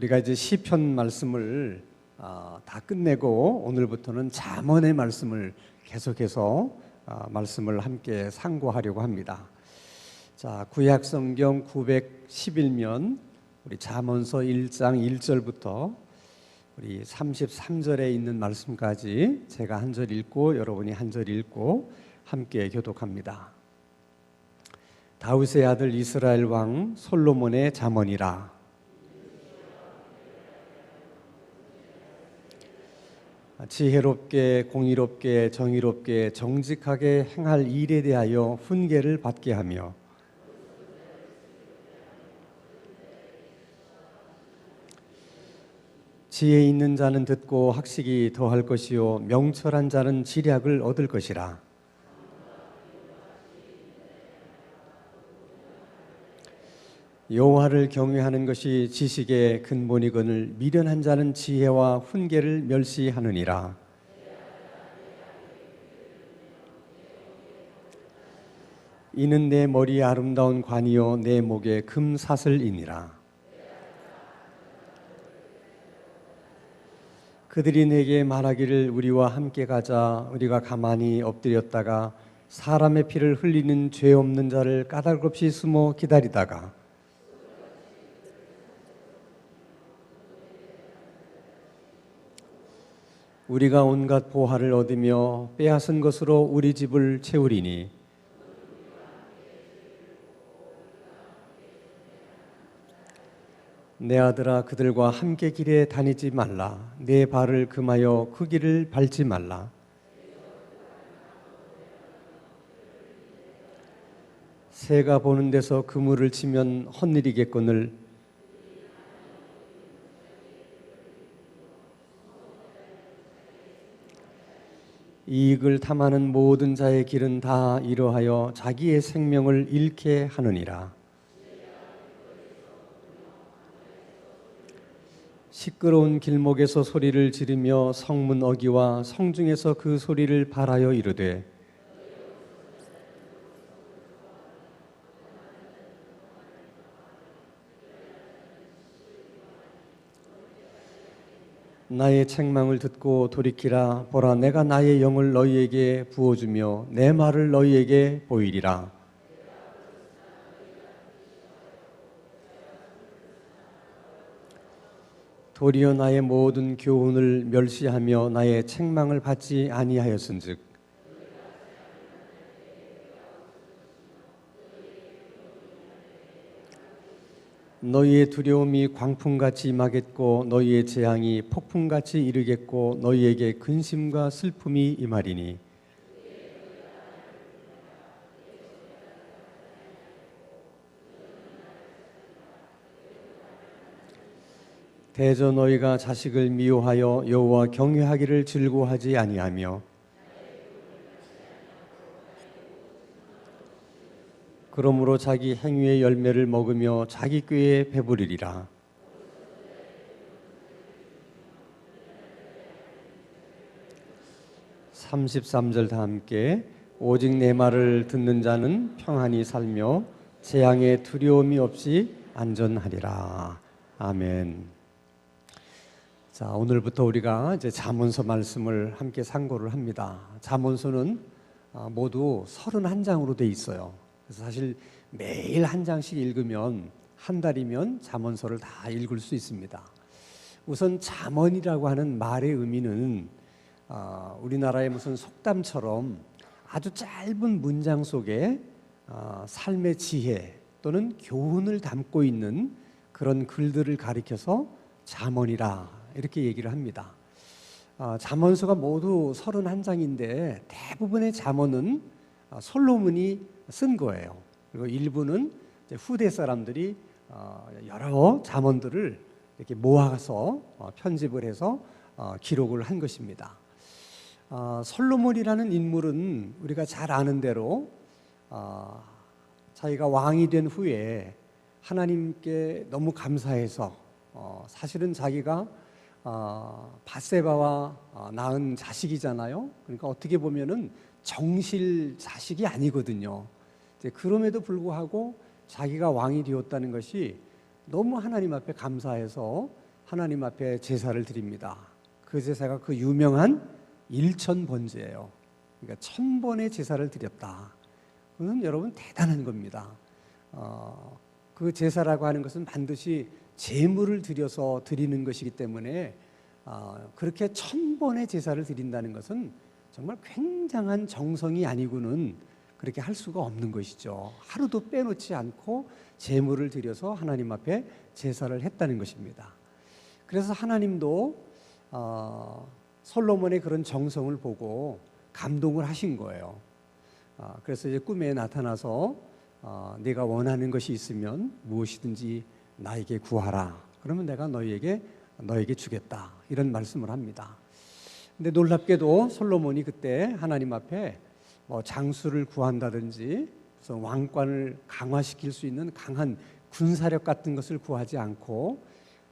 우리가 이제 시편 말씀을 다 끝내고 오늘부터는 잠언의 말씀을 계속해서 말씀을 함께 상고하려고 합니다. 자, 구약 성경 911면 우리 잠언서 1장 1절부터 우리 33절에 있는 말씀까지 제가 한 절 읽고 여러분이 한 절 읽고 함께 교독합니다. 다윗의 아들 이스라엘 왕 솔로몬의 잠언이라. 지혜롭게 공의롭게 정의롭게 정직하게 행할 일에 대하여 훈계를 받게 하며 지혜 있는 자는 듣고 학식이 더할 것이요 명철한 자는 지략을 얻을 것이라. 여호와를 경외하는 것이 지식의 근본이거늘 미련한 자는 지혜와 훈계를 멸시하느니라. 이는 내 머리에 아름다운 관이요 내 목에 금사슬이니라. 그들이 내게 말하기를 우리와 함께 가자. 우리가 가만히 엎드렸다가 사람의 피를 흘리는 죄 없는 자를 까닭없이 숨어 기다리다가 우리가 온갖 보화를 얻으며 빼앗은 것으로 우리 집을 채우리니 내 아들아 그들과 함께 길에 다니지 말라. 내 발을 금하여 그 길을 밟지 말라. 새가 보는 데서 그물을 치면 헛일이겠거늘 이익을 탐하는 모든 자의 길은 다 이러하여 자기의 생명을 잃게 하느니라. 시끄러운 길목에서 소리를 지르며 성문 어기와 성중에서 그 소리를 발하여 이르되 나의 책망을 듣고 돌이키라. 보라 내가 나의 영을 너희에게 부어주며 내 말을 너희에게 보이리라. 도리어 나의 모든 교훈을 멸시하며 나의 책망을 받지 아니하였은즉 너희의 두려움이 광풍같이 임하겠고 너희의 재앙이 폭풍같이 이르겠고 너희에게 근심과 슬픔이 임하리니 대저 너희가 자식을 미워하여 여호와 경외하기를 즐거워하지 아니하며 그러므로 자기 행위의 열매를 먹으며 자기 꾀에 배부르리라. (33절) 다 함께. 오직 내 말을 듣는 자는 평안히 살며 재앙에 두려움이 없이 안전하리라. 아멘. 자, 오늘부터 우리가 이제 잠언서 말씀을 함께 상고를 합니다. 잠언서는 모두 31장으로 돼 있어요. 그래서 사실 매일 한 장씩 읽으면 한 달이면 잠언서를 다 읽을 수 있습니다. 우선 잠언이라고 하는 말의 의미는 우리나라의 무슨 속담처럼 아주 짧은 문장 속에 삶의 지혜 또는 교훈을 담고 있는 그런 글들을 가리켜서 잠언이라 이렇게 얘기를 합니다. 잠언서가 모두 31장인데 대부분의 잠언은 솔로몬이 쓴 거예요. 그리고 일부는 후대 사람들이 여러 잠언들을 이렇게 모아서 편집을 해서 기록을 한 것입니다. 솔로몬이라는 인물은 우리가 잘 아는 대로 자기가 왕이 된 후에 하나님께 너무 감사해서 사실은 자기가 밧세바와 낳은 자식이잖아요. 그러니까 어떻게 보면은 정실 자식이 아니거든요. 그럼에도 불구하고 자기가 왕이 되었다는 것이 너무 하나님 앞에 감사해서 하나님 앞에 제사를 드립니다. 그 제사가 그 유명한 일천번제예요. 그러니까 1000번의 제사를 드렸다. 그건 여러분 대단한 겁니다. 그 제사라고 하는 것은 반드시 제물을 들여서 드리는 것이기 때문에 그렇게 1000번의 제사를 드린다는 것은 정말 굉장한 정성이 아니고는 그렇게 할 수가 없는 것이죠. 하루도 빼놓지 않고 제물을 드려서 하나님 앞에 제사를 했다는 것입니다. 그래서 하나님도 솔로몬의 그런 정성을 보고 감동을 하신 거예요. 그래서 이제 꿈에 나타나서 네가 원하는 것이 있으면 무엇이든지 나에게 구하라. 그러면 내가 너에게 주겠다. 이런 말씀을 합니다. 근데 놀랍게도 솔로몬이 그때 하나님 앞에 장수를 구한다든지 그래서 왕권을 강화시킬 수 있는 강한 군사력 같은 것을 구하지 않고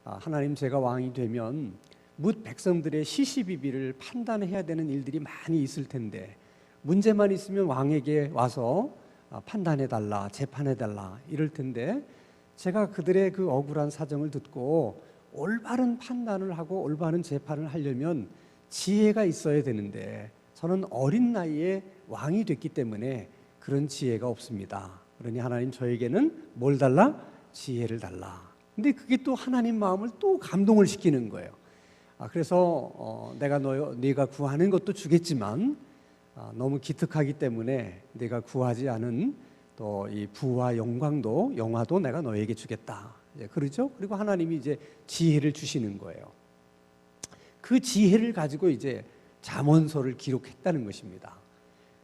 하나님 제가 왕이 되면 뭇 백성들의 시시비비를 판단해야 되는 일들이 많이 있을 텐데 문제만 있으면 왕에게 와서 판단해달라, 재판해달라 이럴 텐데 제가 그들의 그 억울한 사정을 듣고 올바른 판단을 하고 올바른 재판을 하려면 지혜가 있어야 되는데 저는 어린 나이에 왕이 됐기 때문에 그런 지혜가 없습니다. 그러니 하나님 저에게는 뭘 달라? 지혜를 달라. 근데 그게 또 하나님 마음을 또 감동을 시키는 거예요. 그래서 내가 네가 구하는 것도 주겠지만 너무 기특하기 때문에 네가 구하지 않은 또 이 부와 영화도 내가 너에게 주겠다. 그러죠? 그리고 하나님이 이제 지혜를 주시는 거예요. 그 지혜를 가지고 이제 잠언서를 기록했다는 것입니다.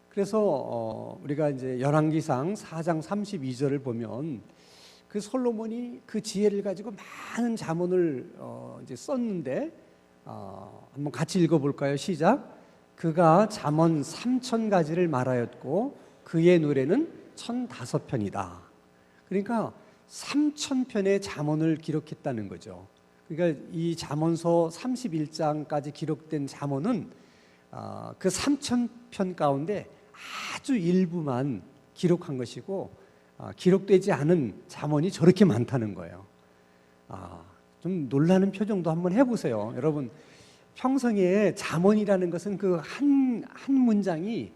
그래서 우리가 이제 열왕기상 4장 32절을 보면 그 솔로몬이 그 지혜를 가지고 많은 잠언을 이제 썼는데 한번 같이 읽어볼까요? 시작. 그가 잠언 3000가지를 말하였고 그의 노래는 1005편이다. 그러니까 3000편의 잠언을 기록했다는 거죠. 그러니까 이 잠언서 31장까지 기록된 잠언은 그 3000편 가운데 아주 일부만 기록한 것이고 기록되지 않은 잠언이 저렇게 많다는 거예요. 좀 놀라는 표정도 한번 해보세요. 여러분 평성에 잠언이라는 것은 그 한 문장이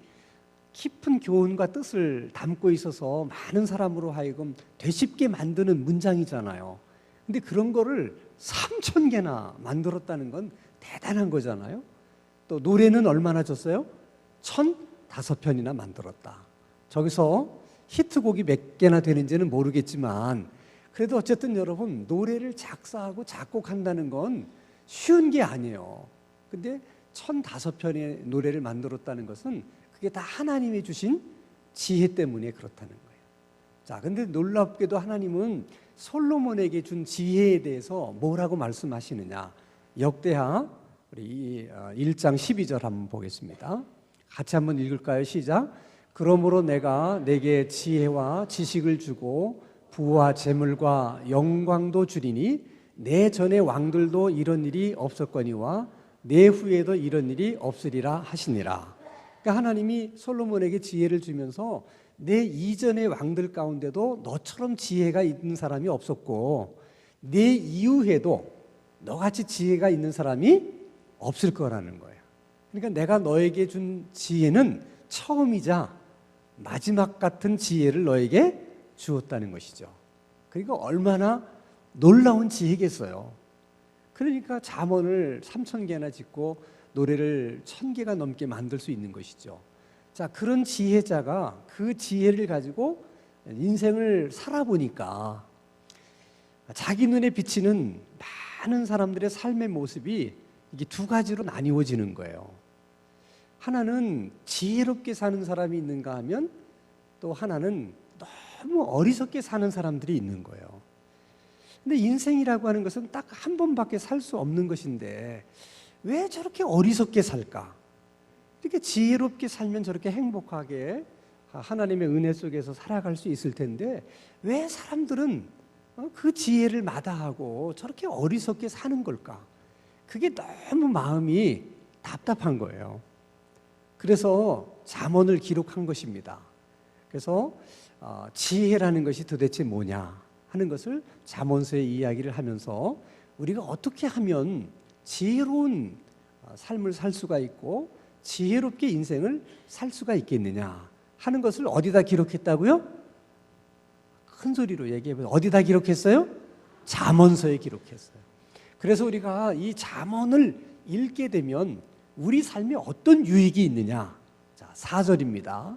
깊은 교훈과 뜻을 담고 있어서 많은 사람으로 하여금 되씹게 만드는 문장이잖아요. 근데 그런 거를 3000개나 만들었다는 건 대단한 거잖아요. 또 노래는 얼마나 줬어요? 1005편이나 만들었다. 저기서 히트곡이 몇 개나 되는지는 모르겠지만 그래도 어쨌든 여러분 노래를 작사하고 작곡한다는 건 쉬운 게 아니에요. 근데 1005편의 노래를 만들었다는 것은 그게 다 하나님이 주신 지혜 때문에 그렇다는 거예요. 자, 근데 놀랍게도 하나님은 솔로몬에게 준 지혜에 대해서 뭐라고 말씀하시느냐? 역대하 우리 1장 12절 한번 보겠습니다. 같이 한번 읽을까요? 시작. 그러므로 내가 내게 지혜와 지식을 주고 부와 재물과 영광도 주리니 내 전에 왕들도 이런 일이 없었거니와 내 후에도 이런 일이 없으리라 하시니라. 그러니까 하나님이 솔로몬에게 지혜를 주면서 내 이전의 왕들 가운데도 너처럼 지혜가 있는 사람이 없었고 내 이후에도 너같이 지혜가 있는 사람이 없을 거라는 거예요. 그러니까 내가 너에게 준 지혜는 처음이자 마지막 같은 지혜를 너에게 주었다는 것이죠. 그러니까 얼마나 놀라운 지혜겠어요. 그러니까 잠언을 3000개나 짓고 노래를 1000개가 넘게 만들 수 있는 것이죠. 자, 그런 지혜자가 그 지혜를 가지고 인생을 살아보니까 자기 눈에 비치는 많은 사람들의 삶의 모습이 이게 두 가지로 나뉘어지는 거예요. 하나는 지혜롭게 사는 사람이 있는가 하면 또 하나는 너무 어리석게 사는 사람들이 있는 거예요. 근데 인생이라고 하는 것은 딱 한 번밖에 살 수 없는 것인데 왜 저렇게 어리석게 살까? 이렇게 지혜롭게 살면 저렇게 행복하게 하나님의 은혜 속에서 살아갈 수 있을 텐데 왜 사람들은 그 지혜를 마다하고 저렇게 어리석게 사는 걸까? 그게 너무 마음이 답답한 거예요. 그래서 잠언을 기록한 것입니다. 그래서 지혜라는 것이 도대체 뭐냐 하는 것을 잠언서의 이야기를 하면서 우리가 어떻게 하면 지혜로운 삶을 살 수가 있고 지혜롭게 인생을 살 수가 있겠느냐 하는 것을 어디다 기록했다고요? 큰 소리로 얘기해보세요. 어디다 기록했어요? 잠언서에 기록했어요. 그래서 우리가 이 잠언을 읽게 되면 우리 삶에 어떤 유익이 있느냐. 자, 4절입니다.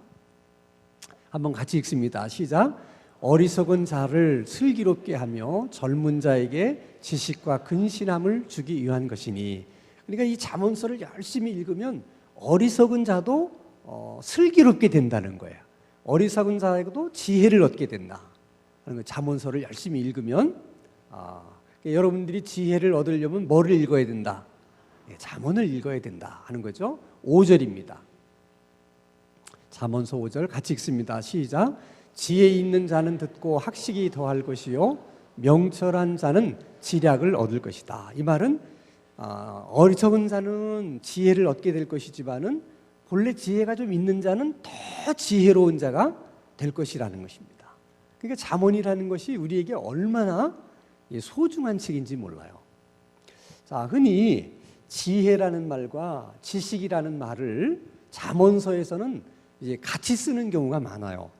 한번 같이 읽습니다. 시작. 어리석은 자를 슬기롭게 하며 젊은 자에게 지식과 근신함을 주기 위한 것이니. 그러니까 이 잠언서를 열심히 읽으면 어리석은 자도 슬기롭게 된다는 거예요. 어리석은 자에게도 지혜를 얻게 된다. 잠언서를 열심히 읽으면 여러분들이 지혜를 얻으려면 뭐를 읽어야 된다? 잠언을 읽어야 된다 하는 거죠. 5절입니다. 잠언서 5절 같이 읽습니다. 시작. 지혜 있는 자는 듣고 학식이 더할 것이요 명철한 자는 지략을 얻을 것이다. 이 말은 어리석은 자는 지혜를 얻게 될 것이지만은 본래 지혜가 좀 있는 자는 더 지혜로운 자가 될 것이라는 것입니다. 그러니까 잠언이라는 것이 우리에게 얼마나 소중한 책인지 몰라요. 자, 흔히 지혜라는 말과 지식이라는 말을 잠언서에서는 이제 같이 쓰는 경우가 많아요.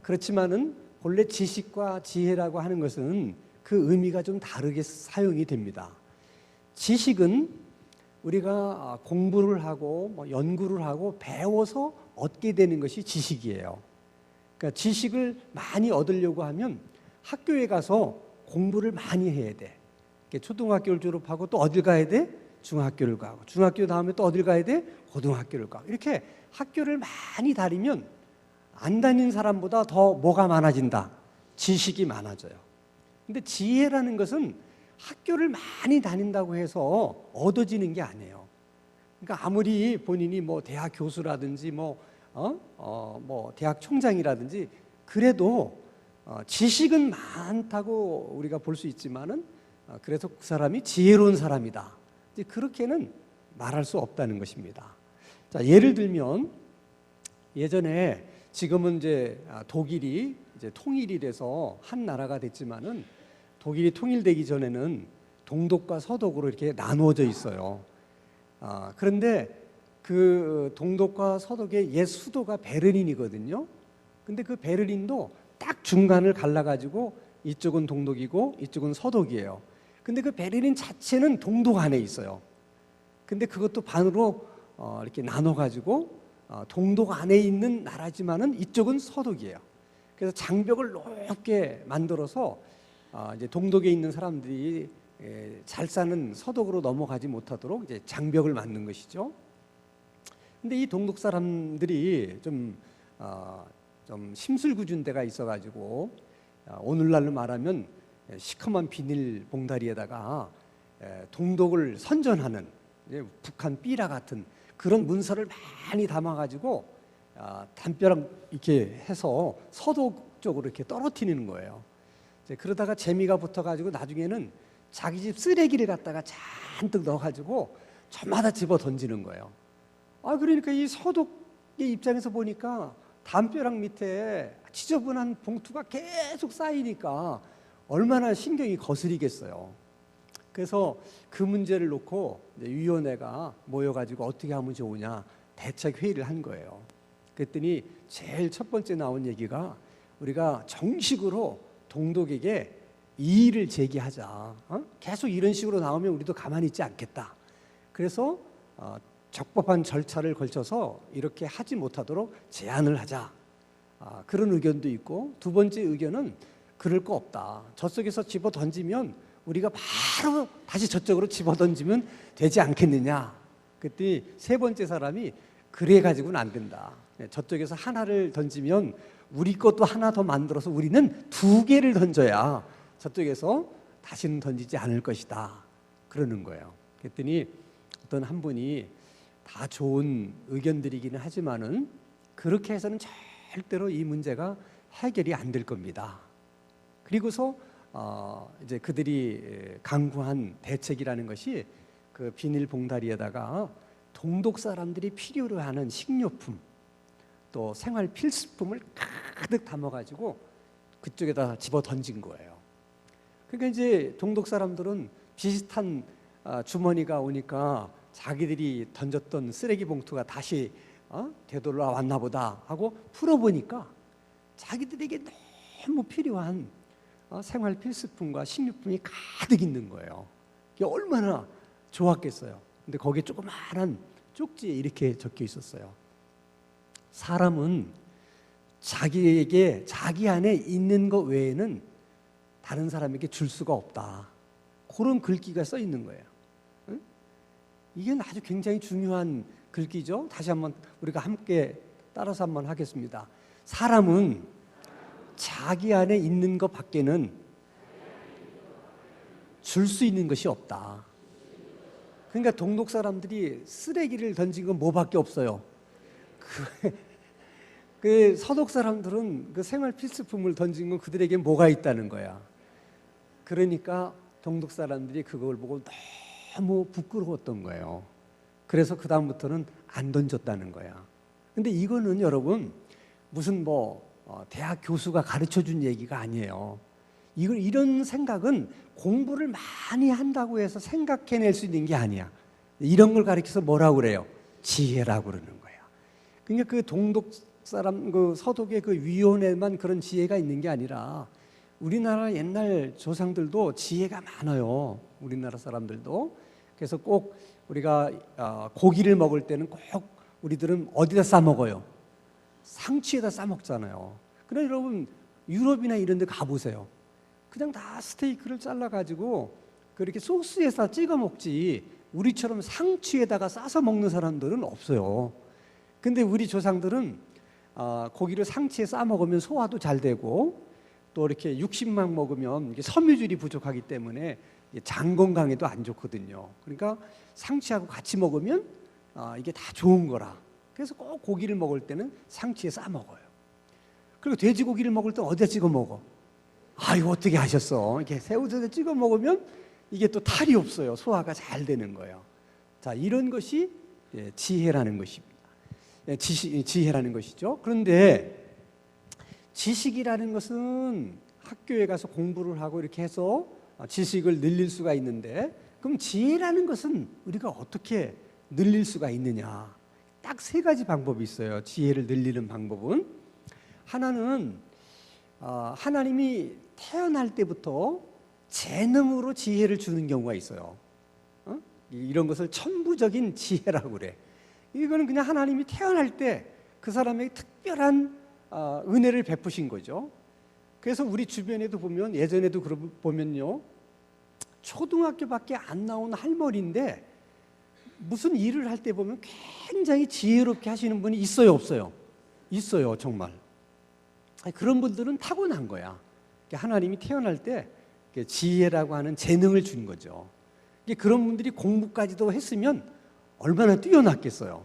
그렇지만은 본래 지식과 지혜라고 하는 것은 그 의미가 좀 다르게 사용이 됩니다. 지식은 우리가 공부를 하고 연구를 하고 배워서 얻게 되는 것이 지식이에요. 그러니까 지식을 많이 얻으려고 하면 학교에 가서 공부를 많이 해야 돼. 초등학교를 졸업하고 또 어딜 가야 돼? 중학교를 가고, 중학교 다음에 또 어딜 가야 돼? 고등학교를 가고. 이렇게 학교를 많이 다니면 안 다닌 사람보다 더 뭐가 많아진다? 지식이 많아져요. 근데 지혜라는 것은 학교를 많이 다닌다고 해서 얻어지는 게 아니에요. 그러니까 아무리 본인이 대학 교수라든지 대학 총장이라든지 그래도 지식은 많다고 우리가 볼 수 있지만은 그래서 그 사람이 지혜로운 사람이다. 그렇게는 말할 수 없다는 것입니다. 자, 예를 들면 예전에 지금은 이제 독일이 이제 통일이 돼서 한 나라가 됐지만은 독일이 통일되기 전에는 동독과 서독으로 이렇게 나누어져 있어요. 그런데 그 동독과 서독의 옛 수도가 베를린이거든요. 근데 그 베를린도 딱 중간을 갈라가지고 이쪽은 동독이고 이쪽은 서독이에요. 근데 그 베를린 자체는 동독 안에 있어요. 근데 그것도 반으로 이렇게 나눠가지고 동독 안에 있는 나라지만은 이쪽은 서독이에요. 그래서 장벽을 높게 만들어서 이제 동독에 있는 사람들이 잘 사는 서독으로 넘어가지 못하도록 이제 장벽을 만든 것이죠. 근데 이 동독 사람들이 좀 심술궂은 데가 있어가지고 오늘날로 말하면 시커먼 비닐 봉다리에다가 동독을 선전하는 북한 삐라 같은 그런 문서를 많이 담아가지고 담벼락 이렇게 해서 서독 쪽으로 이렇게 떨어뜨리는 거예요. 그러다가 재미가 붙어가지고 나중에는 자기 집 쓰레기를 갖다가 잔뜩 넣어가지고 저마다 집어 던지는 거예요. 그러니까 이 서독의 입장에서 보니까 담벼락 밑에 지저분한 봉투가 계속 쌓이니까 얼마나 신경이 거스리겠어요. 그래서 그 문제를 놓고 위원회가 모여가지고 어떻게 하면 좋으냐 대책 회의를 한 거예요. 그랬더니 제일 첫 번째 나온 얘기가 우리가 정식으로 동독에게 이의를 제기하자. 계속 이런 식으로 나오면 우리도 가만히 있지 않겠다. 그래서 적법한 절차를 걸쳐서 이렇게 하지 못하도록 제안을 하자. 그런 의견도 있고, 두 번째 의견은 그럴 거 없다. 저쪽에서 집어 던지면 우리가 바로 다시 저쪽으로 집어 던지면 되지 않겠느냐. 그랬더니 세 번째 사람이 그래 가지고는 안 된다. 저쪽에서 하나를 던지면 우리 것도 하나 더 만들어서 우리는 두 개를 던져야 저쪽에서 다시는 던지지 않을 것이다. 그러는 거예요. 그랬더니 어떤 한 분이 다 좋은 의견들이기는 하지만은 그렇게 해서는 절대로 이 문제가 해결이 안 될 겁니다. 그리고서 이제 그들이 강구한 대책이라는 것이 그 비닐 봉다리에다가 동독 사람들이 필요로 하는 식료품 또 생활 필수품을 가득 담아가지고 그쪽에다 집어 던진 거예요. 그러니까 이제 동독 사람들은 비슷한 주머니가 오니까 자기들이 던졌던 쓰레기 봉투가 다시 되돌아왔나 보다 하고 풀어보니까 자기들에게 너무 필요한 생활 필수품과 식료품이 가득 있는 거예요. 이게 얼마나 좋았겠어요. 근데 거기에 조그마한 쪽지에 이렇게 적혀 있었어요. 사람은 자기에게 자기 안에 있는 것 외에는 다른 사람에게 줄 수가 없다. 그런 글귀가 써 있는 거예요. 응? 이게 아주 굉장히 중요한 글귀죠. 다시 한번 우리가 함께 따라서 한번 하겠습니다. 사람은 자기 안에 있는 것 밖에는 줄 수 있는 것이 없다. 그러니까 동독 사람들이 쓰레기를 던진 건 뭐밖에 없어요. 그 서독 사람들은 그 생활 필수품을 던진 건 그들에게 뭐가 있다는 거야. 그러니까 동독 사람들이 그걸 보고 너무 부끄러웠던 거예요. 그래서 그 다음부터는 안 던졌다는 거야. 근데 이거는 여러분 무슨 대학 교수가 가르쳐준 얘기가 아니에요. 이런 생각은 공부를 많이 한다고 해서 생각해낼 수 있는 게 아니야. 이런 걸 가르쳐서 뭐라고 그래요? 지혜라고 그러는 거야. 그러니까 그 동독 사람, 그 서독의 그 위원에만 그런 지혜가 있는 게 아니라 우리나라 옛날 조상들도 지혜가 많아요. 우리나라 사람들도. 그래서 꼭 우리가 고기를 먹을 때는 꼭 우리들은 어디다 싸 먹어요? 상추에다 싸 먹잖아요. 그러나 여러분 유럽이나 이런 데 가보세요. 그냥 다 스테이크를 잘라가지고 그렇게 소스에다 찍어 먹지 우리처럼 상추에다가 싸서 먹는 사람들은 없어요. 근데 우리 조상들은 고기를 상추에 싸 먹으면 소화도 잘 되고 또 이렇게 육식만 먹으면 이게 섬유질이 부족하기 때문에 장 건강에도 안 좋거든요. 그러니까 상추하고 같이 먹으면 이게 다 좋은 거라. 그래서 꼭 고기를 먹을 때는 상추에 싸 먹어요. 그리고 돼지고기를 먹을 때 어디다 찍어 먹어? 이거 어떻게 하셨어? 이렇게 새우젓에 찍어 먹으면 이게 또 탈이 없어요. 소화가 잘 되는 거예요. 자, 이런 것이 지혜라는 것입니다. 지혜라는 것이죠. 그런데 지식이라는 것은 학교에 가서 공부를 하고 이렇게 해서 지식을 늘릴 수가 있는데 그럼 지혜라는 것은 우리가 어떻게 늘릴 수가 있느냐? 딱 세 가지 방법이 있어요. 지혜를 늘리는 방법은 하나는 하나님이 태어날 때부터 재능으로 지혜를 주는 경우가 있어요. 이런 것을 천부적인 지혜라고 그래. 이거는 그냥 하나님이 태어날 때 그 사람에게 특별한 은혜를 베푸신 거죠. 그래서 우리 주변에도 보면 예전에도 보면요, 초등학교밖에 안 나온 할머니인데 무슨 일을 할 때 보면 굉장히 지혜롭게 하시는 분이 있어요, 없어요? 있어요, 정말. 그런 분들은 타고난 거야. 하나님이 태어날 때 지혜라고 하는 재능을 준 거죠. 그런 분들이 공부까지도 했으면 얼마나 뛰어났겠어요.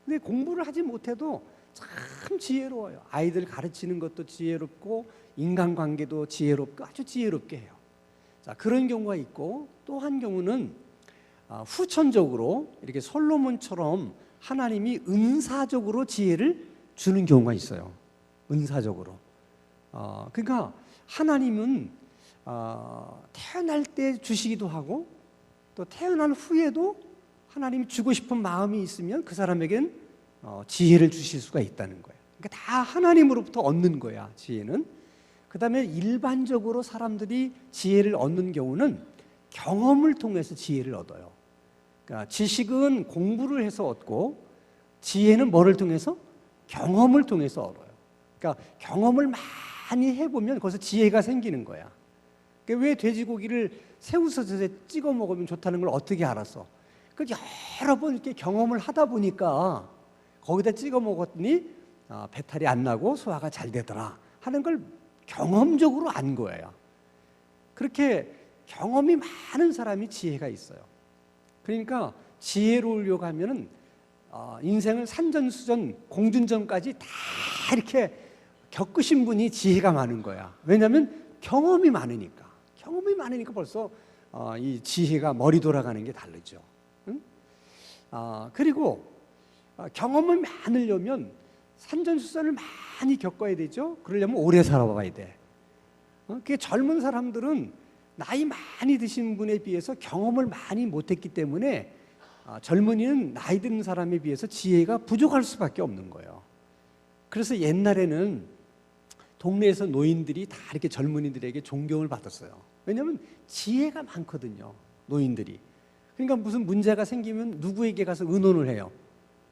근데 공부를 하지 못해도 참 지혜로워요. 아이들 가르치는 것도 지혜롭고 인간관계도 지혜롭고 아주 지혜롭게 해요. 자, 그런 경우가 있고 또 한 경우는 후천적으로 이렇게 솔로몬처럼 하나님이 은사적으로 지혜를 주는 경우가 있어요. 은사적으로. 그러니까 하나님은 태어날 때 주시기도 하고 또 태어난 후에도 하나님이 주고 싶은 마음이 있으면 그 사람에겐 지혜를 주실 수가 있다는 거예요. 그러니까 다 하나님으로부터 얻는 거야, 지혜는. 그 다음에 일반적으로 사람들이 지혜를 얻는 경우는 경험을 통해서 지혜를 얻어요. 그러니까 지식은 공부를 해서 얻고 지혜는 뭐를 통해서? 경험을 통해서 얻어요. 그러니까 경험을 많이 해보면 거기서 지혜가 생기는 거야. 그러니까 왜 돼지고기를 새우젓에 찍어 먹으면 좋다는 걸 어떻게 알았어? 그 여러 번 이렇게 경험을 하다 보니까 거기다 찍어 먹었더니 배탈이 안 나고 소화가 잘 되더라 하는 걸 경험적으로 안 거예요. 그렇게 경험이 많은 사람이 지혜가 있어요. 그러니까 지혜로우려고 하면은 인생을 산전수전 공준전까지 다 이렇게 겪으신 분이 지혜가 많은 거야. 왜냐하면 경험이 많으니까. 경험이 많으니까 벌써 이 지혜가 머리 돌아가는 게 다르죠. 응? 그리고 경험을 많으려면 산전수전을 많이 겪어야 되죠. 그러려면 오래 살아봐야 돼. 그게 젊은 사람들은 나이 많이 드신 분에 비해서 경험을 많이 못했기 때문에 젊은이는 나이 드는 사람에 비해서 지혜가 부족할 수밖에 없는 거예요. 그래서 옛날에는 동네에서 노인들이 다 이렇게 젊은이들에게 존경을 받았어요. 왜냐하면 지혜가 많거든요, 노인들이. 그러니까 무슨 문제가 생기면 누구에게 가서 의논을 해요?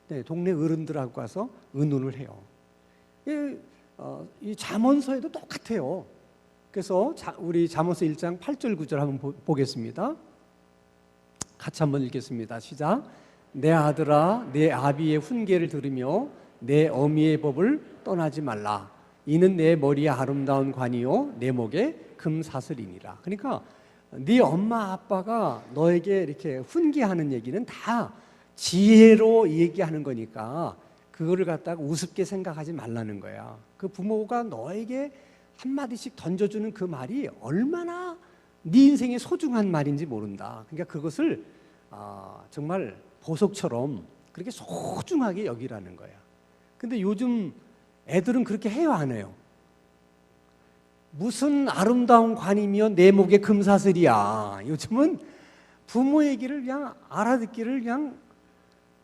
네, 동네 어른들하고 가서 의논을 해요. 이 잠언서에도 똑같아요. 그래서 우리 잠언서 1장 8절 9절 한번 보겠습니다. 같이 한번 읽겠습니다. 시작. 내 아들아, 내 아비의 훈계를 들으며 내 어미의 법을 떠나지 말라. 이는 내 머리에 아름다운 관이요 내 목에 금사슬이니라. 그러니까 네 엄마 아빠가 너에게 이렇게 훈계하는 얘기는 다 지혜로 얘기하는 거니까 그거를 갖다가 우습게 생각하지 말라는 거야. 그 부모가 너에게 한마디씩 던져주는 그 말이 얼마나 네 인생에 소중한 말인지 모른다. 그러니까 그것을 정말 보석처럼 그렇게 소중하게 여기라는 거야. 근데 요즘 애들은 그렇게 해요, 안 해요? 무슨 아름다운 관이며 내 목에 금사슬이야. 요즘은 부모 얘기를 그냥 알아듣기를 그냥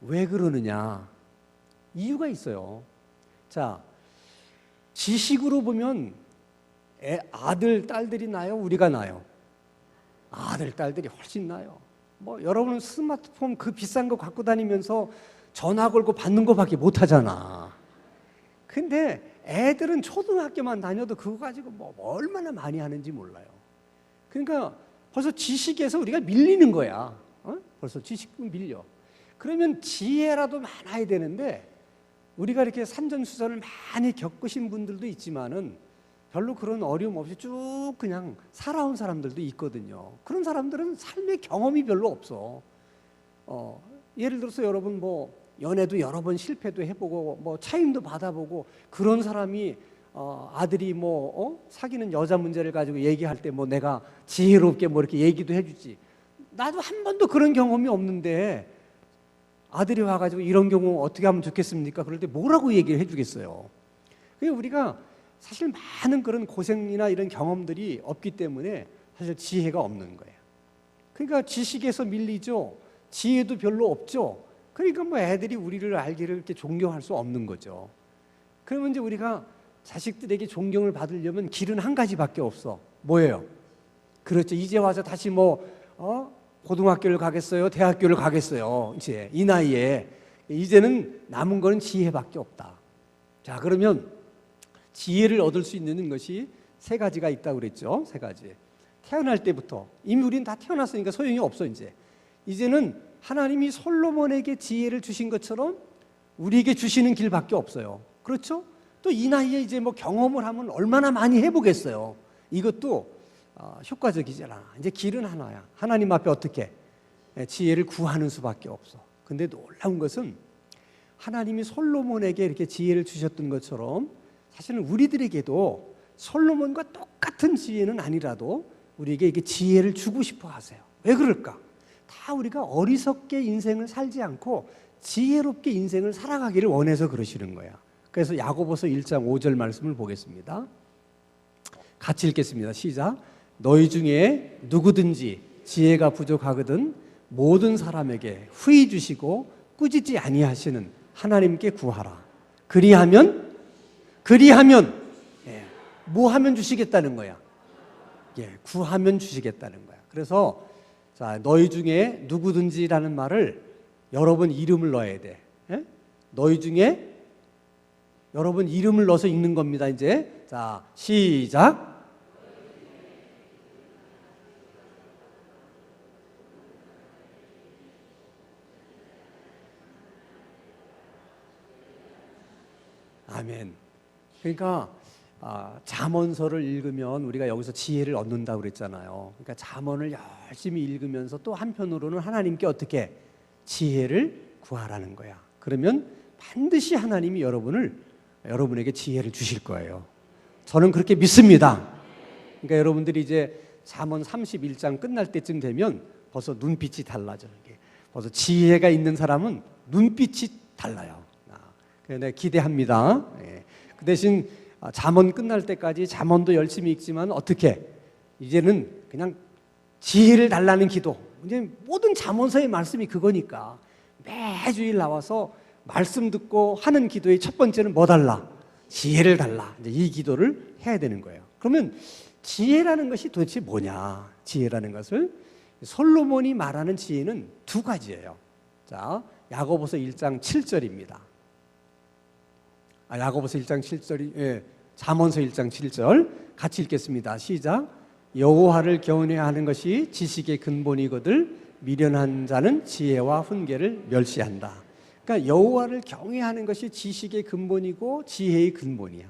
왜 그러느냐. 이유가 있어요. 자, 지식으로 보면 아들, 딸들이 나요? 우리가 나요? 아들, 딸들이 훨씬 나요. 여러분은 스마트폰 그 비싼 거 갖고 다니면서 전화 걸고 받는 거밖에 못 하잖아. 근데 애들은 초등학교만 다녀도 그거 가지고 얼마나 많이 하는지 몰라요. 그러니까 벌써 지식에서 우리가 밀리는 거야. 벌써 지식은 밀려. 그러면 지혜라도 많아야 되는데 우리가 이렇게 산전수전을 많이 겪으신 분들도 있지만은 별로 그런 어려움 없이 쭉 그냥 살아온 사람들도 있거든요. 그런 사람들은 삶의 경험이 별로 없어. 예를 들어서 여러분 연애도 여러 번 실패도 해보고 차임도 받아보고 그런 사람이 아들이 사귀는 여자 문제를 가지고 얘기할 때 내가 지혜롭게 이렇게 얘기도 해주지. 나도 한 번도 그런 경험이 없는데 아들이 와가지고 이런 경우 어떻게 하면 좋겠습니까? 그럴 때 뭐라고 얘기를 해주겠어요? 그러니까 우리가 사실 많은 그런 고생이나 이런 경험들이 없기 때문에 사실 지혜가 없는 거예요. 그러니까 지식에서 밀리죠. 지혜도 별로 없죠. 그러니까 애들이 우리를 알기를 이렇게 존경할 수 없는 거죠. 그러면 이제 우리가 자식들에게 존경을 받으려면 길은 한 가지밖에 없어. 뭐예요? 그렇죠. 이제 와서 다시 고등학교를 가겠어요? 대학교를 가겠어요? 이제 이 나이에 이제는 남은 거는 지혜밖에 없다. 자, 그러면 지혜를 얻을 수 있는 것이 세 가지가 있다고 그랬죠. 세 가지. 태어날 때부터 이미 우리는 다 태어났으니까 소용이 없어. 이제는 하나님이 솔로몬에게 지혜를 주신 것처럼 우리에게 주시는 길밖에 없어요. 그렇죠? 또 이 나이에 이제 경험을 하면 얼마나 많이 해보겠어요. 이것도 효과적이잖아. 이제 길은 하나야. 하나님 앞에 어떻게 지혜를 구하는 수밖에 없어. 근데 놀라운 것은 하나님이 솔로몬에게 이렇게 지혜를 주셨던 것처럼 사실은 우리들에게도 솔로몬과 똑같은 지혜는 아니라도 우리에게 이게 지혜를 주고 싶어 하세요. 왜 그럴까? 다 우리가 어리석게 인생을 살지 않고 지혜롭게 인생을 살아가기를 원해서 그러시는 거야. 그래서 야고보서 1장 5절 말씀을 보겠습니다. 같이 읽겠습니다. 시작. 너희 중에 누구든지 지혜가 부족하거든 모든 사람에게 후히 주시고 꾸짖지 아니하시는 하나님께 구하라. 그리하면 뭐 하면 주시겠다는 거야? 구하면 주시겠다는 거야. 그래서 자, 너희 중에 누구든지라는 말을 여러분 이름을 넣어야 돼. 너희 중에 여러분 이름을 넣어서 읽는 겁니다. 이제 자, 시작. 아멘. 그러니까 잠언서를 읽으면 우리가 여기서 지혜를 얻는다고 그랬잖아요. 그러니까 잠언을 열심히 읽으면서 또 한편으로는 하나님께 어떻게 지혜를 구하라는 거야. 그러면 반드시 하나님이 여러분에게 지혜를 주실 거예요. 저는 그렇게 믿습니다. 그러니까 여러분들이 이제 잠언 31장 끝날 때쯤 되면 벌써 눈빛이 달라져. 벌써 지혜가 있는 사람은 눈빛이 달라요. 그래서 기대합니다. 그 대신 잠언 끝날 때까지 잠언도 열심히 읽지만 어떻게 이제는 그냥 지혜를 달라는 기도. 이제 모든 잠언서의 말씀이 그거니까 매주일 나와서 말씀 듣고 하는 기도의 첫 번째는 뭐 달라? 지혜를 달라. 이제 이 기도를 해야 되는 거예요. 그러면 지혜라는 것이 도대체 뭐냐? 지혜라는 것을 솔로몬이 말하는 지혜는 두 가지예요. 자, 야고보서 1장 7절입니다. 야고보서 1장 7절이 잠언서 1장 7절 같이 읽겠습니다. 시작. 여호와를 경외하는 것이 지식의 근본이거늘 미련한 자는 지혜와 훈계를 멸시한다. 그러니까 여호와를 경외하는 것이 지식의 근본이고 지혜의 근본이야.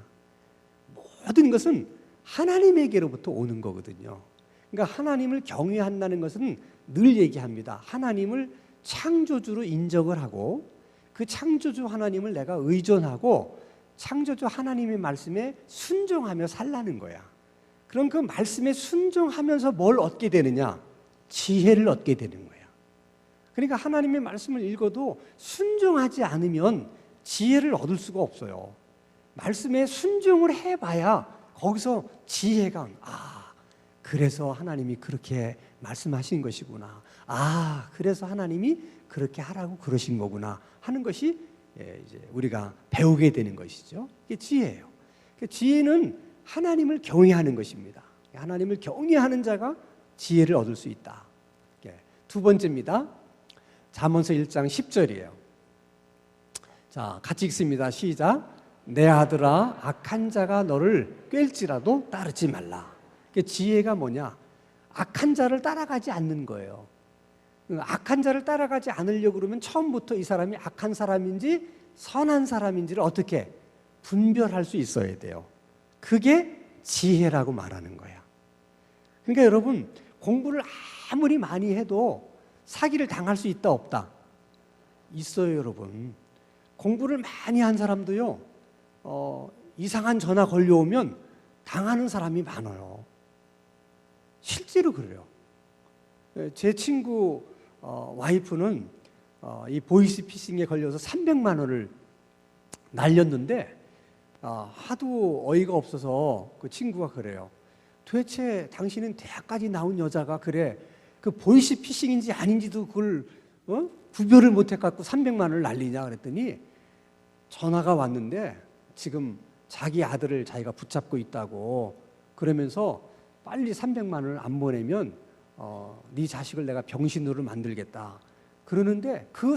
모든 것은 하나님에게로부터 오는 거거든요. 그러니까 하나님을 경외한다는 것은 늘 얘기합니다. 하나님을 창조주로 인정을 하고 그 창조주 하나님을 내가 의존하고 창조주 하나님의 말씀에 순종하며 살라는 거야. 그럼 그 말씀에 순종하면서 뭘 얻게 되느냐? 지혜를 얻게 되는 거야. 그러니까 하나님의 말씀을 읽어도 순종하지 않으면 지혜를 얻을 수가 없어요. 말씀에 순종을 해봐야 거기서 지혜가 그래서 하나님이 그렇게 말씀하신 것이구나. 그래서 하나님이 그렇게 하라고 그러신 거구나 하는 것이 이제 우리가 배우게 되는 것이죠. 이게 지혜예요. 지혜는 하나님을 경외하는 것입니다. 하나님을 경외하는 자가 지혜를 얻을 수 있다. 두 번째입니다. 잠언서 1장 10절이에요. 자, 같이 읽습니다. 시작. 내 아들아, 악한 자가 너를 꿰일지라도 따르지 말라. 지혜가 뭐냐? 악한 자를 따라가지 않는 거예요. 악한 자를 따라가지 않으려고 그러면 처음부터 이 사람이 악한 사람인지 선한 사람인지를 어떻게 분별할 수 있어야 돼요. 그게 지혜라고 말하는 거야. 그러니까 여러분, 공부를 아무리 많이 해도 사기를 당할 수 있다 없다? 있어요, 여러분. 공부를 많이 한 사람도요, 이상한 전화 걸려오면 당하는 사람이 많아요. 실제로 그래요. 제 친구 와이프는 이 보이스피싱에 걸려서 300만 원을 날렸는데 하도 어이가 없어서 그 친구가 그래요. 도대체 당신은 대학까지 나온 여자가 그래 그 보이스피싱인지 아닌지도 그걸 구별을 못해갖고 300만 원을 날리냐 그랬더니 전화가 왔는데 지금 자기 아들을 자기가 붙잡고 있다고 그러면서 빨리 300만 원을 안 보내면 네 자식을 내가 병신으로 만들겠다 그러는데 그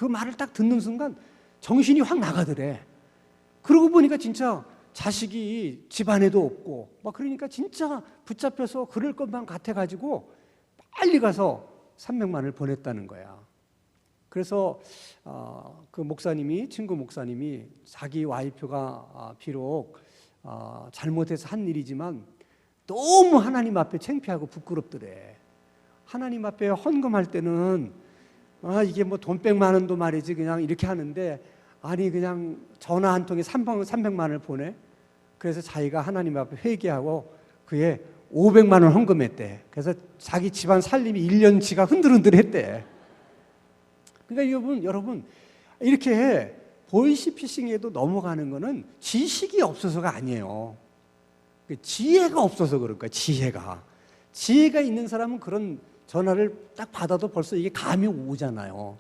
말을 딱 듣는 순간 정신이 확 나가더래. 그러고 보니까 진짜 자식이 집안에도 없고 막 그러니까 진짜 붙잡혀서 그럴 것만 같아가지고 빨리 가서 300만 원을 보냈다는 거야. 그래서 그 목사님이 친구 목사님이 자기 와이프가 비록 잘못해서 한 일이지만 너무 하나님 앞에 창피하고 부끄럽더래. 하나님 앞에 헌금할 때는 이게 뭐 돈 100만 원도 말이지 그냥 이렇게 하는데 아니 그냥 전화 한 통에 300만 원을 보내. 그래서 자기가 하나님 앞에 회개하고 그에 500만 원 헌금했대. 그래서 자기 집안 살림이 1년치가 흔들흔들했대. 그러니까 여러분 이렇게 보이스피싱에도 넘어가는 거는 지식이 없어서가 아니에요. 지혜가 없어서 그럴 거야. 지혜가 있는 사람은 그런 전화를 딱 받아도 벌써 이게 감이 오잖아요.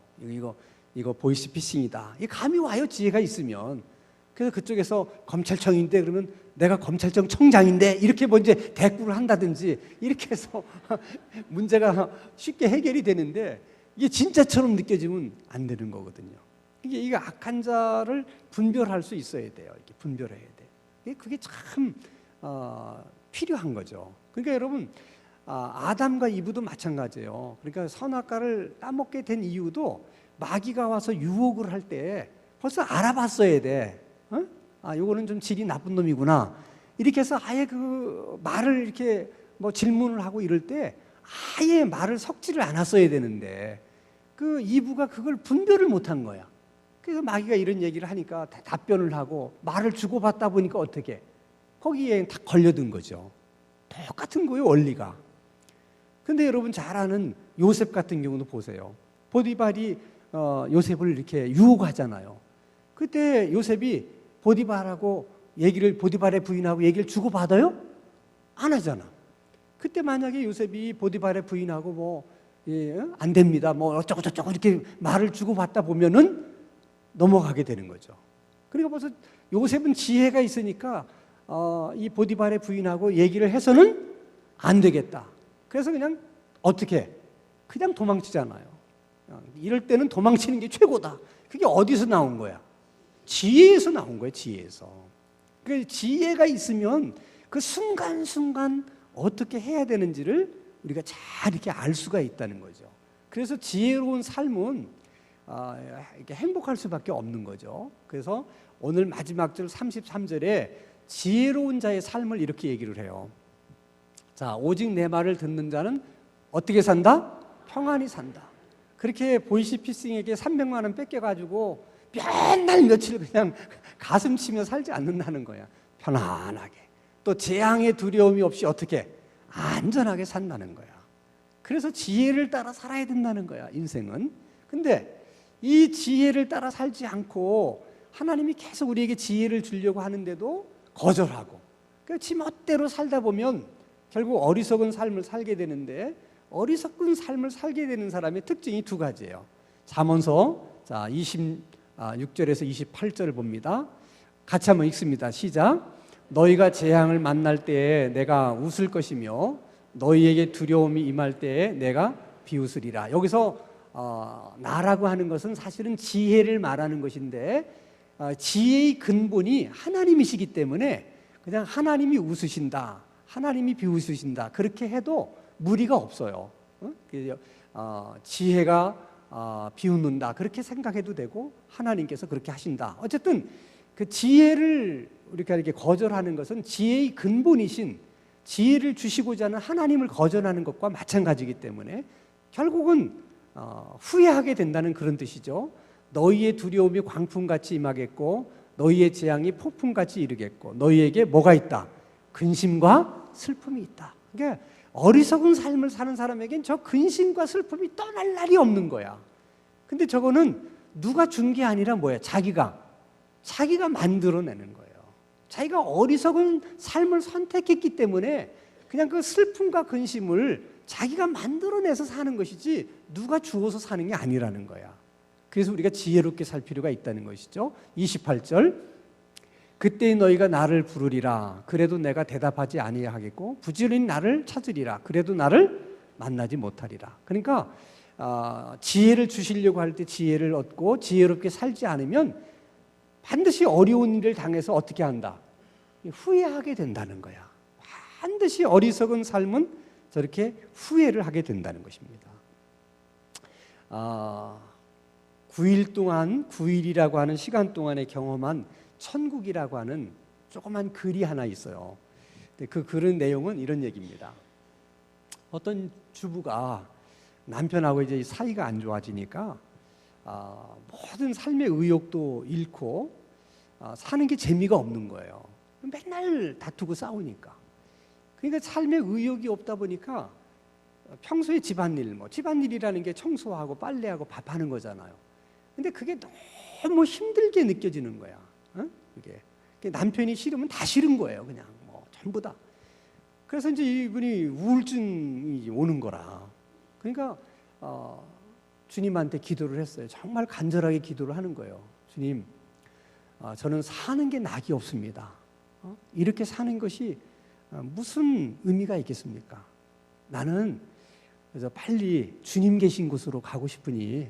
이거 보이스피싱이다. 이게 감이 와요. 지혜가 있으면. 그래서 그쪽에서 검찰청인데 그러면 내가 검찰청 청장인데 이렇게 먼저 대꾸를 한다든지 이렇게 해서 문제가 쉽게 해결이 되는데 이게 진짜처럼 느껴지면 안 되는 거거든요. 이게 악한 자를 분별할 수 있어야 돼요. 이렇게 분별해야 돼. 그게 참 필요한 거죠. 그러니까 여러분 아담과 이브도 마찬가지예요. 그러니까 선악과를 따먹게 된 이유도 마귀가 와서 유혹을 할 때 벌써 알아봤어야 돼. 요거는 좀 질이 나쁜 놈이구나. 이렇게 해서 아예 그 말을 이렇게 뭐 질문을 하고 이럴 때 아예 말을 섞지를 않았어야 되는데 그 이브가 그걸 분별을 못한 거야. 그래서 마귀가 이런 얘기를 하니까 답변을 하고 말을 주고받다 보니까 어떻게 거기에 다 걸려든 거죠. 똑같은 거예요, 원리가. 근데 여러분 잘 아는 요셉 같은 경우도 보세요. 보디발이 요셉을 이렇게 유혹하잖아요. 그때 요셉이 보디발의 부인하고 얘기를 주고받아요? 안 하잖아. 그때 만약에 요셉이 보디발의 부인하고 뭐 안 됩니다, 뭐 어쩌고 저쩌고 이렇게 말을 주고받다 보면은 넘어가게 되는 거죠. 그러니까 벌써 요셉은 지혜가 있으니까 이 보디발의 부인하고 얘기를 해서는 안 되겠다. 그래서 그냥 어떻게 그냥 도망치잖아요. 이럴 때는 도망치는 게 최고다. 그게 어디서 나온 거야? 지혜에서 나온 거예요. 지혜에서. 그 지혜가 있으면 그 순간순간 어떻게 해야 되는지를 우리가 잘 이렇게 알 수가 있다는 거죠. 그래서 지혜로운 삶은 이렇게 행복할 수밖에 없는 거죠. 그래서 오늘 마지막 절 33절에 지혜로운 자의 삶을 이렇게 얘기를 해요. 자, 오직 내 말을 듣는 자는 어떻게 산다? 평안히 산다. 그렇게 보이시피싱에게 300만 원 뺏겨가지고 맨날 며칠 그냥 가슴 치며 살지 않는다는 거야. 편안하게. 또 재앙의 두려움이 없이 어떻게? 안전하게 산다는 거야. 그래서 지혜를 따라 살아야 된다는 거야, 인생은. 근데 이 지혜를 따라 살지 않고 하나님이 계속 우리에게 지혜를 주려고 하는데도 거절하고, 그러니까 지 멋대로 살다 보면 결국 어리석은 삶을 살게 되는데, 어리석은 삶을 살게 되는 사람의 특징이 두 가지예요. 잠언서 26절에서 28절을 봅니다. 같이 한번 읽습니다. 시작. 너희가 재앙을 만날 때에 내가 웃을 것이며 너희에게 두려움이 임할 때에 내가 비웃으리라. 여기서 나라고 하는 것은 사실은 지혜를 말하는 것인데, 지혜의 근본이 하나님이시기 때문에 그냥 하나님이 웃으신다, 하나님이 비웃으신다, 그렇게 해도 무리가 없어요. 지혜가 비웃는다, 그렇게 생각해도 되고 하나님께서 그렇게 하신다. 어쨌든 그 지혜를 우리가 이렇게 거절하는 것은 지혜의 근본이신, 지혜를 주시고자 하는 하나님을 거절하는 것과 마찬가지이기 때문에 결국은 후회하게 된다는 그런 뜻이죠. 너희의 두려움이 광풍같이 임하겠고 너희의 재앙이 폭풍같이 이르겠고 너희에게 뭐가 있다? 근심과 슬픔이 있다. 그러니까 어리석은 삶을 사는 사람에겐 저 근심과 슬픔이 떠날 날이 없는 거야. 근데 저거는 누가 준 게 아니라 뭐야? 자기가 만들어내는 거예요. 자기가 어리석은 삶을 선택했기 때문에 그냥 그 슬픔과 근심을 자기가 만들어내서 사는 것이지 누가 주어서 사는 게 아니라는 거야. 그래서 우리가 지혜롭게 살 필요가 있다는 것이죠. 28절. 그때 너희가 나를 부르리라. 그래도 내가 대답하지 아니하겠고 부지런히 나를 찾으리라. 그래도 나를 만나지 못하리라. 그러니까 지혜를 주시려고 할 때 지혜를 얻고 지혜롭게 살지 않으면 반드시 어려운 일을 당해서 어떻게 한다? 후회하게 된다는 거야. 반드시 어리석은 삶은 저렇게 후회를 하게 된다는 것입니다. 9일 동안, 9일이라고 하는 시간 동안에 경험한 천국이라고 하는 조그만 글이 하나 있어요. 그 글의 내용은 이런 얘기입니다. 어떤 주부가 남편하고 이제 사이가 안 좋아지니까 모든 삶의 의욕도 잃고 사는 게 재미가 없는 거예요. 맨날 다투고 싸우니까. 그러니까 삶의 의욕이 없다 보니까 평소에 집안일, 집안일이라는 게 청소하고 빨래하고 밥하는 거잖아요. 근데 그게 너무 힘들게 느껴지는 거야. 그게 남편이 싫으면 다 싫은 거예요. 그냥 전부 다. 그래서 이제 이분이 우울증이 오는 거라. 그러니까 주님한테 기도를 했어요. 정말 간절하게 기도를 하는 거예요. 주님, 저는 사는 게 낙이 없습니다. 이렇게 사는 것이 무슨 의미가 있겠습니까? 나는 그래서 빨리 주님 계신 곳으로 가고 싶으니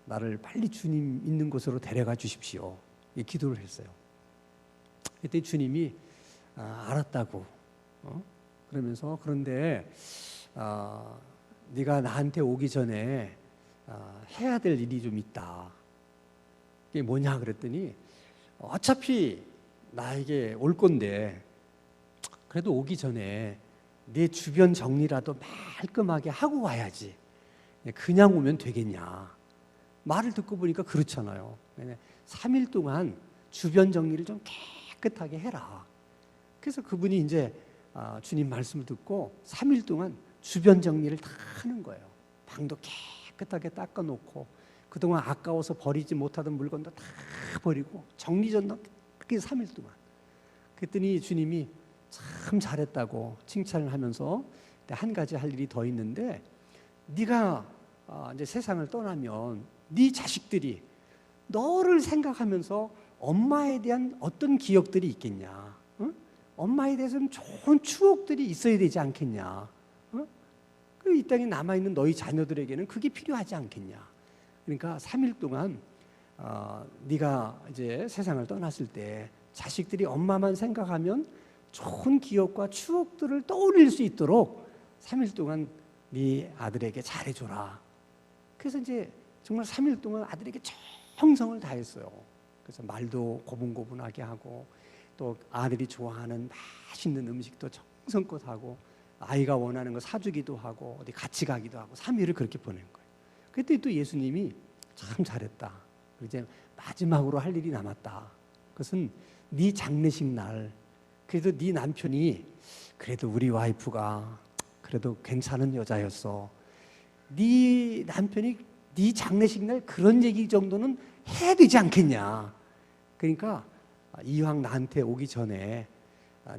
나를 빨리 주님 있는 곳으로 데려가 주십시오. 이 기도를 했어요. 그때 주님이 알았다고. 그러면서 그런데 네가 나한테 오기 전에 해야 될 일이 좀 있다. 그게 뭐냐 그랬더니 어차피 나에게 올 건데 그래도 오기 전에 내 주변 정리라도 말끔하게 하고 와야지. 그냥 오면 되겠냐. 말을 듣고 보니까 그렇잖아요. 3일 동안 주변 정리를 좀 깨끗하게 해라. 그래서 그분이 이제 주님 말씀을 듣고 3일 동안 주변 정리를 다 하는 거예요. 방도 깨끗하게 닦아놓고 그동안 아까워서 버리지 못하던 물건도 다 버리고 정리전도 그게 3일 동안. 그랬더니 주님이 참 잘했다고 칭찬을 하면서 한 가지 할 일이 더 있는데 네가 이제 세상을 떠나면 네 자식들이 너를 생각하면서 엄마에 대한 어떤 기억들이 있겠냐? 응? 엄마에 대해서 좀 좋은 추억들이 있어야 되지 않겠냐? 응? 이 땅에 남아있는 너희 자녀들에게는 그게 필요하지 않겠냐? 그러니까 3일 동안 네가 이제 세상을 떠났을 때 자식들이 엄마만 생각하면 좋은 기억과 추억들을 떠올릴 수 있도록 3일 동안 네 아들에게 잘해줘라. 그래서 이제 정말 3일 동안 아들에게 정성을 다했어요. 그래서 말도 고분고분하게 하고 또 아들이 좋아하는 맛있는 음식도 정성껏 하고 아이가 원하는 거 사주기도 하고 어디 같이 가기도 하고 3일을 그렇게 보낸 거예요. 그때 또 예수님이 참 잘했다. 이제 마지막으로 할 일이 남았다. 그것은 네 장례식 날 그래도 네 남편이 그래도 우리 와이프가 그래도 괜찮은 여자였어. 네 남편이 네 장례식 날 그런 얘기 정도는 해야 되지 않겠냐. 그러니까 이왕 나한테 오기 전에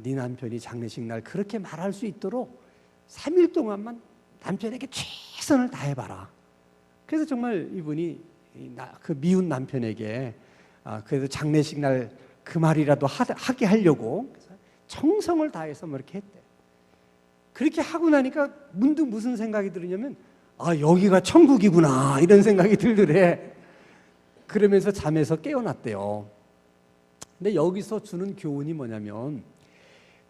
네 남편이 장례식 날 그렇게 말할 수 있도록 3일 동안만 남편에게 최선을 다해봐라. 그래서 정말 이분이 그 미운 남편에게 그래도 장례식 날 그 말이라도 하게 하려고 정성을 다해서 뭐 이렇게 했대. 그렇게 하고 나니까 문득 무슨 생각이 들으냐면 여기가 천국이구나 이런 생각이 들더래. 그러면서 잠에서 깨어났대요. 근데 여기서 주는 교훈이 뭐냐면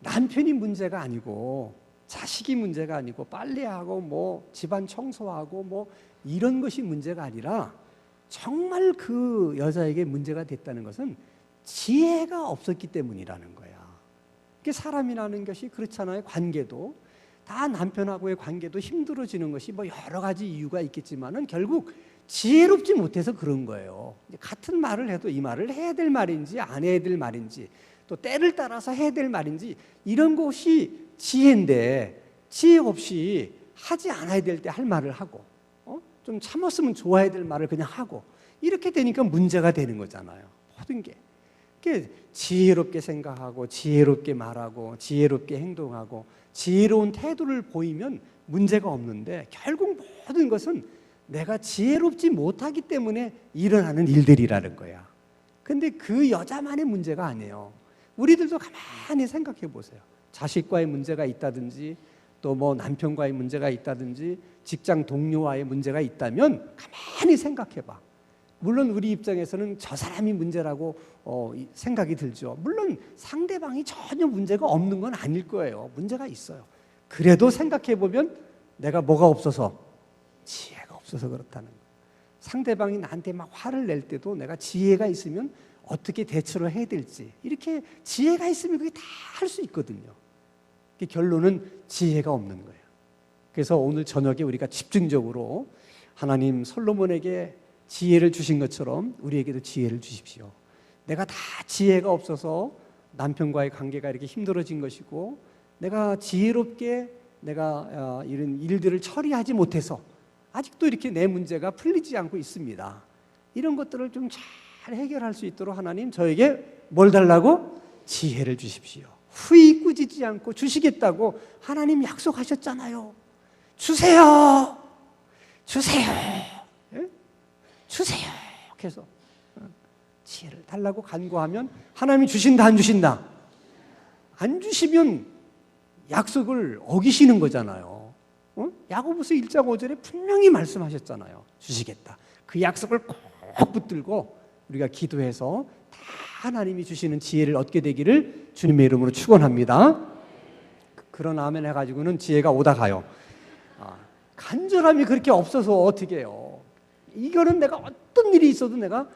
남편이 문제가 아니고 자식이 문제가 아니고 빨래하고 뭐 집안 청소하고 뭐 이런 것이 문제가 아니라 정말 그 여자에게 문제가 됐다는 것은 지혜가 없었기 때문이라는 거야. 사람이라는 것이 그렇잖아요. 관계도 다 남편하고의 관계도 힘들어지는 것이 뭐 여러 가지 이유가 있겠지만은 결국 지혜롭지 못해서 그런 거예요. 같은 말을 해도 이 말을 해야 될 말인지 안 해야 될 말인지 또 때를 따라서 해야 될 말인지 이런 것이 지혜인데 지혜 없이 하지 않아야 될 때 할 말을 하고 좀 참았으면 좋아야 될 말을 그냥 하고 이렇게 되니까 문제가 되는 거잖아요. 모든 게. 지혜롭게 생각하고 지혜롭게 말하고 지혜롭게 행동하고 지혜로운 태도를 보이면 문제가 없는데 결국 모든 것은 내가 지혜롭지 못하기 때문에 일어나는 일들이라는 거야. 근데 그 여자만의 문제가 아니에요. 우리들도 가만히 생각해 보세요. 자식과의 문제가 있다든지 또 뭐 남편과의 문제가 있다든지 직장 동료와의 문제가 있다면 가만히 생각해 봐. 물론 우리 입장에서는 저 사람이 문제라고 생각이 들죠. 물론 상대방이 전혀 문제가 없는 건 아닐 거예요. 문제가 있어요. 그래도 생각해 보면 내가 뭐가 없어서 지혜가 없어서 그렇다는 거예요. 상대방이 나한테 막 화를 낼 때도 내가 지혜가 있으면 어떻게 대처를 해야 될지 이렇게 지혜가 있으면 그게 다 할 수 있거든요. 결론은 지혜가 없는 거예요. 그래서 오늘 저녁에 우리가 집중적으로 하나님 솔로몬에게 지혜를 주신 것처럼 우리에게도 지혜를 주십시오. 내가 다 지혜가 없어서 남편과의 관계가 이렇게 힘들어진 것이고 내가 지혜롭게 내가 이런 일들을 처리하지 못해서 아직도 이렇게 내 문제가 풀리지 않고 있습니다. 이런 것들을 좀 잘 해결할 수 있도록 하나님 저에게 뭘 달라고? 지혜를 주십시오. 후히 꾸짖지 않고 주시겠다고 하나님 약속하셨잖아요. 주세요. 주세요. 예? 주세요. 그래서 지혜를 달라고 간구하면 하나님이 주신다 안 주신다? 안 주시면 약속을 어기시는 거잖아요. 야고보서 1장 5절에 분명히 말씀하셨잖아요. 주시겠다. 그 약속을 꼭 붙들고 우리가 기도해서 다 하나님이 주시는 지혜를 얻게 되기를 주님의 이름으로 축원합니다. 그런 아멘 해가지고는 지혜가 오다 가요. 간절함이 그렇게 없어서 어떻게 해요? 이거는 내가 어떤 일이 있어도 내가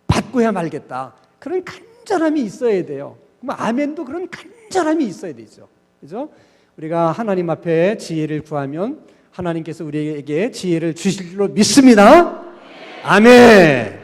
받고야 말겠다. 그런 간절함이 있어야 돼요. 그럼 아멘도 그런 간절함이 있어야 되죠. 그죠? 우리가 하나님 앞에 지혜를 구하면 하나님께서 우리에게 지혜를 주실 줄로 믿습니다. 아멘.